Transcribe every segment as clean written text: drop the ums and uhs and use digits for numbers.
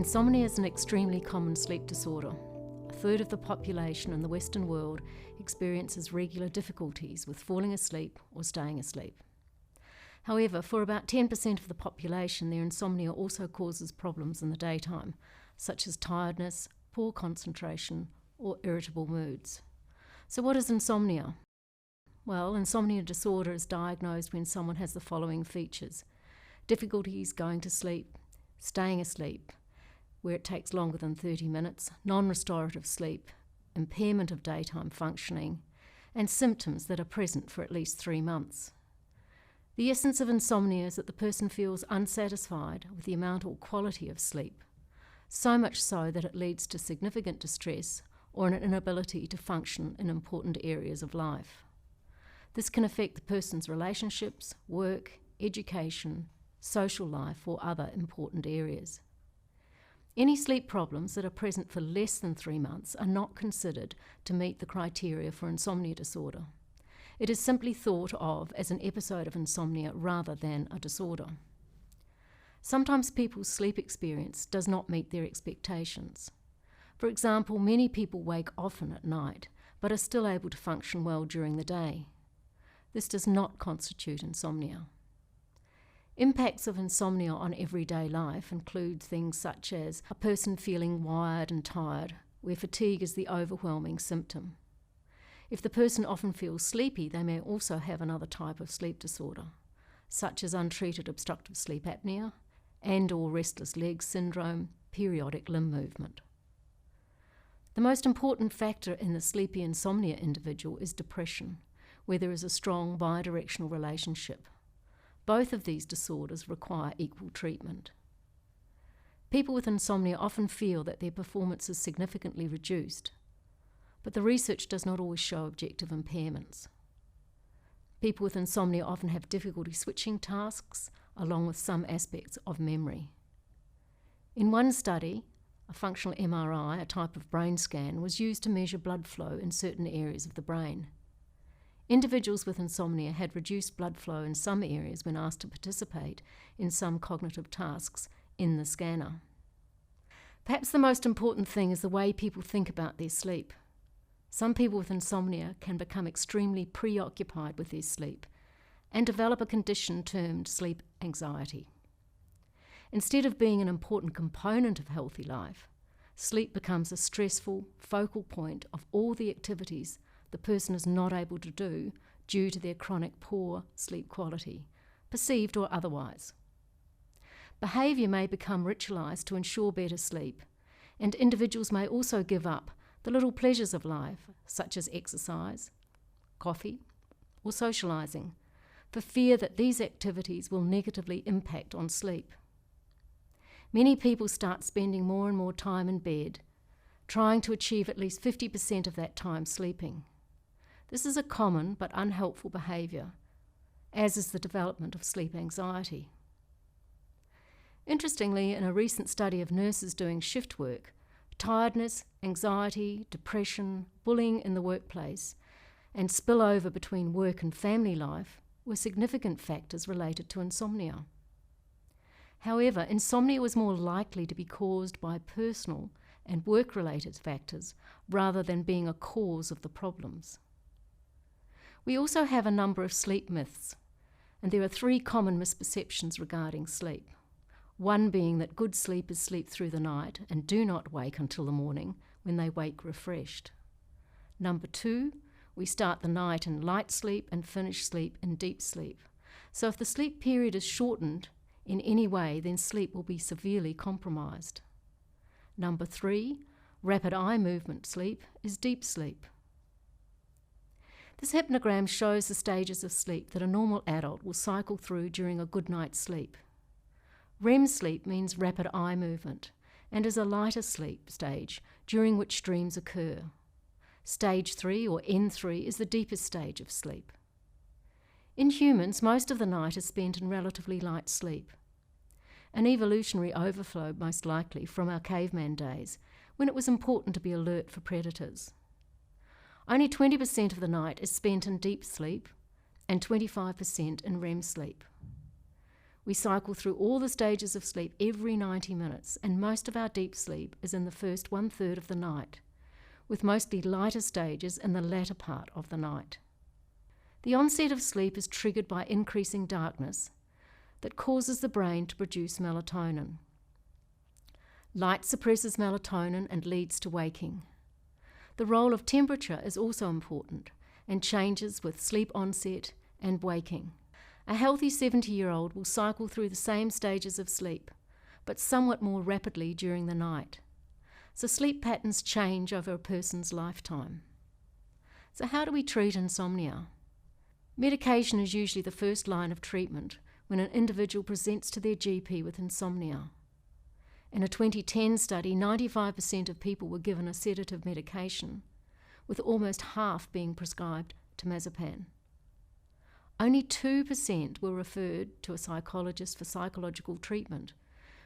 Insomnia is an extremely common sleep disorder. A third of the population in the Western world experiences regular difficulties with falling asleep or staying asleep. However, for about 10% of the population, their insomnia also causes problems in the daytime, such as tiredness, poor concentration, or irritable moods. So what is insomnia? Well, insomnia disorder is diagnosed when someone has the following features: difficulties going to sleep, staying asleep, where it takes longer than 30 minutes, non-restorative sleep, impairment of daytime functioning, and symptoms that are present for at least 3 months. The essence of insomnia is that the person feels unsatisfied with the amount or quality of sleep, so much so that it leads to significant distress or an inability to function in important areas of life. This can affect the person's relationships, work, education, social life, or other important areas. Any sleep problems that are present for less than 3 months are not considered to meet the criteria for insomnia disorder. It is simply thought of as an episode of insomnia rather than a disorder. Sometimes people's sleep experience does not meet their expectations. For example, many people wake often at night, but are still able to function well during the day. This does not constitute insomnia. Impacts of insomnia on everyday life include things such as a person feeling wired and tired, where fatigue is the overwhelming symptom. If the person often feels sleepy, they may also have another type of sleep disorder, such as untreated obstructive sleep apnea and/or restless leg syndrome, periodic limb movement. The most important factor in the sleepy insomnia individual is depression, where there is a strong bidirectional relationship. Both of these disorders require equal treatment. People with insomnia often feel that their performance is significantly reduced, but the research does not always show objective impairments. People with insomnia often have difficulty switching tasks, along with some aspects of memory. In one study, a functional MRI, a type of brain scan, was used to measure blood flow in certain areas of the brain. Individuals with insomnia had reduced blood flow in some areas when asked to participate in some cognitive tasks in the scanner. Perhaps the most important thing is the way people think about their sleep. Some people with insomnia can become extremely preoccupied with their sleep and develop a condition termed sleep anxiety. Instead of being an important component of healthy life, sleep becomes a stressful focal point of all the activities the person is not able to do due to their chronic poor sleep quality, perceived or otherwise. Behaviour may become ritualised to ensure better sleep, and individuals may also give up the little pleasures of life, such as exercise, coffee, or socialising, for fear that these activities will negatively impact on sleep. Many people start spending more and more time in bed, trying to achieve at least 50% of that time sleeping. This is a common but unhelpful behaviour, as is the development of sleep anxiety. Interestingly, in a recent study of nurses doing shift work, tiredness, anxiety, depression, bullying in the workplace, and spillover between work and family life were significant factors related to insomnia. However, insomnia was more likely to be caused by personal and work-related factors rather than being a cause of the problems. We also have a number of sleep myths, and there are 3 common misperceptions regarding sleep. One being that good sleep is sleep through the night and do not wake until the morning when they wake refreshed. Number 2, we start the night in light sleep and finish sleep in deep sleep. So if the sleep period is shortened in any way, then sleep will be severely compromised. Number 3, rapid eye movement sleep is deep sleep. This hypnogram shows the stages of sleep that a normal adult will cycle through during a good night's sleep. REM sleep means rapid eye movement and is a lighter sleep stage during which dreams occur. Stage 3 or N3 is the deepest stage of sleep. In humans, most of the night is spent in relatively light sleep. An evolutionary overflow most likely from our caveman days, when it was important to be alert for predators. Only 20% of the night is spent in deep sleep and 25% in REM sleep. We cycle through all the stages of sleep every 90 minutes, and most of our deep sleep is in the first 1/3 of the night, with mostly lighter stages in the latter part of the night. The onset of sleep is triggered by increasing darkness that causes the brain to produce melatonin. Light suppresses melatonin and leads to waking. The role of temperature is also important and changes with sleep onset and waking. A healthy 70-year-old will cycle through the same stages of sleep, but somewhat more rapidly during the night. So sleep patterns change over a person's lifetime. So how do we treat insomnia? Medication is usually the first line of treatment when an individual presents to their GP with insomnia. In a 2010 study, 95% of people were given a sedative medication, with almost half being prescribed temazepam. Only 2% were referred to a psychologist for psychological treatment,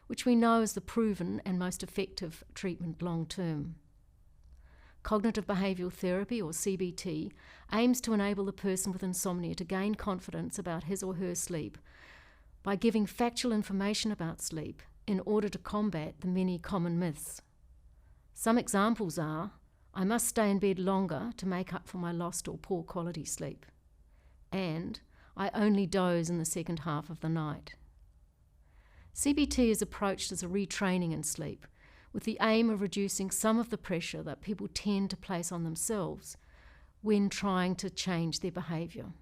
which we know is the proven and most effective treatment long term. Cognitive behavioural therapy, or CBT, aims to enable the person with insomnia to gain confidence about his or her sleep by giving factual information about sleep in order to combat the many common myths. Some examples are, I must stay in bed longer to make up for my lost or poor quality sleep, and I only doze in the second half of the night. CBT is approached as a retraining in sleep, with the aim of reducing some of the pressure that people tend to place on themselves when trying to change their behaviour.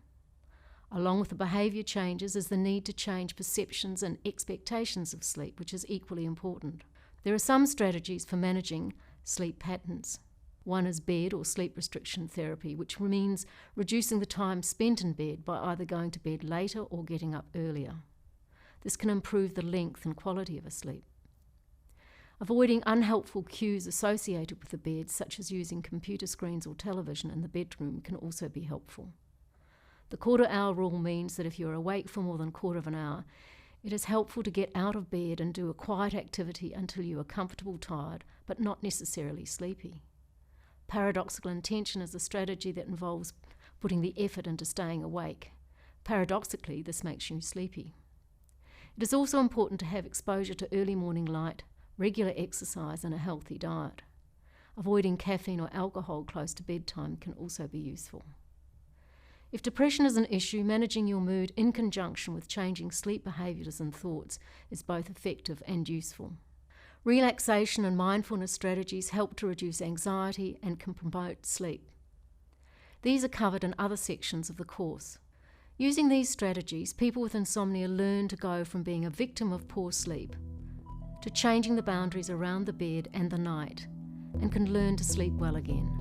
Along with the behaviour changes is the need to change perceptions and expectations of sleep, which is equally important. There are some strategies for managing sleep patterns. One is bed or sleep restriction therapy, which means reducing the time spent in bed by either going to bed later or getting up earlier. This can improve the length and quality of a sleep. Avoiding unhelpful cues associated with the bed, such as using computer screens or television in the bedroom, can also be helpful. The quarter-hour rule means that if you're awake for more than a quarter of an hour, it is helpful to get out of bed and do a quiet activity until you are comfortable tired, but not necessarily sleepy. Paradoxical intention is a strategy that involves putting the effort into staying awake. Paradoxically, this makes you sleepy. It is also important to have exposure to early morning light, regular exercise, and a healthy diet. Avoiding caffeine or alcohol close to bedtime can also be useful. If depression is an issue, managing your mood in conjunction with changing sleep behaviours and thoughts is both effective and useful. Relaxation and mindfulness strategies help to reduce anxiety and can promote sleep. These are covered in other sections of the course. Using these strategies, people with insomnia learn to go from being a victim of poor sleep to changing the boundaries around the bed and the night, and can learn to sleep well again.